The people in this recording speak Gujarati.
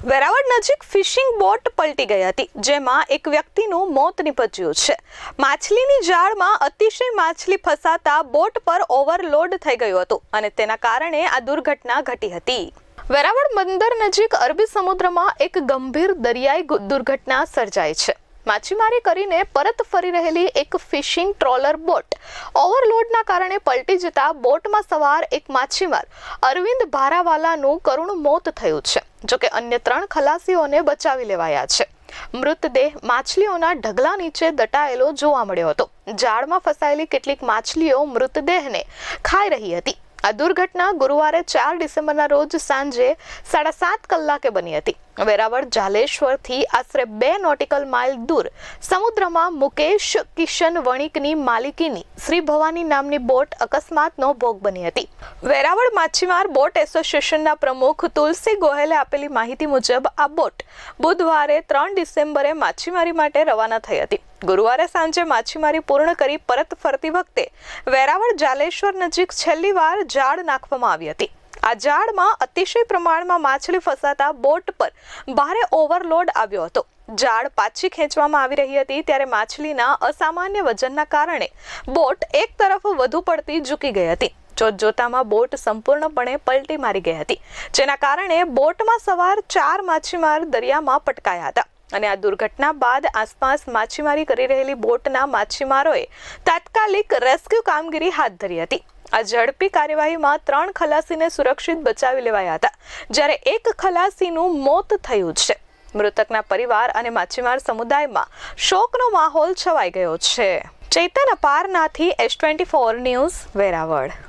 વેરાવળ નજીક ફિશિંગ બોટ પલટી ગઈ હતી, જેમાં એક વ્યક્તિનું મોત નીપજ્યું છે। માછલીની જાળમાં અતિશય માછલી ફસાતા બોટ પર ઓવરલોડ થઈ ગયું હતું અને તેના કારણે આ દુર્ઘટના ઘટી હતી। વેરાવળ બંદર નજીક અરબી સમુદ્રમાં એક ગંભીર દરિયાઈ દુર્ઘટના સર્જાઈ છે। માછીમારી કરીને પરત ફરી રહેલી એક ફિશિંગ ટ્રોલર બોટ ઓવરલોડના કારણે પલટી જતા બોટમાં સવાર એક માછીમાર અરવિંદ ભારાવાલાનું કરુણ મોત થયું છે। જોકે અન્ય 3 ખલાસીઓને બચાવી લેવાયા છે। મૃતદેહ માછલીઓના ઢગલા નીચે દટાયેલો જોવા મળ્યો હતો। જાળમાં ફસાયેલી કેટલીક માછલીઓ મૃતદેહને ખાઈ રહી હતી। આ દુર્ઘટના ગુરુવારે 4 ડિસેમ્બરના રોજ સાંજે 7:30 કલાકે બની હતી। વેરાવળ જાલેશ્વરથી આશરે 2 નોટિકલ માઇલ દૂર સમુદ્રમાં મુકેશ કિશન વણિકની માલિકીની શ્રી ભવાની નામની બોટ અકસ્માતનો ભોગ બની હતી। વેરાવળ માછીમાર બોટ એસોસિએશનના પ્રમુખ તુલસી ગોહેલે આપેલી માહિતી મુજબ આ બોટ બુધવારે 3 ડિસેમ્બરે માછીમારી માટે રવાના થઈ હતી। ગુરુવારે સાંજે માછીમારી પૂર્ણ કરી પરત ફરતી વખતે વેરાવળ જાલેશ્વર નજીક છેલ્લી વાર જાળ નાખવામાં આવી હતી। આ જાળમાં અતિશય પ્રમાણમાં માછલી ફસાતા બોટ પર ભારે ઓવરલોડ આવ્યો હતો। જાળ પાછી ખેંચવામાં આવી રહી હતી ત્યારે માછલીના અસામાન્ય વજનના કારણે બોટ એક તરફ વધુ પડતી ઝૂકી ગઈ હતી। જોતજોતામાં બોટ સંપૂર્ણપણે પલટી મારી ગઈ હતી, જેના કારણે બોટમાં સવાર 4 માછીમાર દરિયામાં પટકાયા હતા અને આ દુર્ઘટના બાદ આસપાસ માછીમારી કરી રહેલી બોટના માછીમારોએ તાત્કાલિક રેસ્ક્યુ કામગીરી હાથ ધરી હતી। આ ઝડપી કાર્યવાહીમાં 3 ખલાસીને સુરક્ષિત બચાવી લેવાયા હતા, જ્યારે એક ખલાસીનું મોત થયું છે। મૃતકના પરિવાર અને માછીમાર સમુદાયમાં શોકનો માહોલ છવાઈ ગયો છે। ચેતન અપારનાથી S24 ન્યૂઝ વેરાવળ।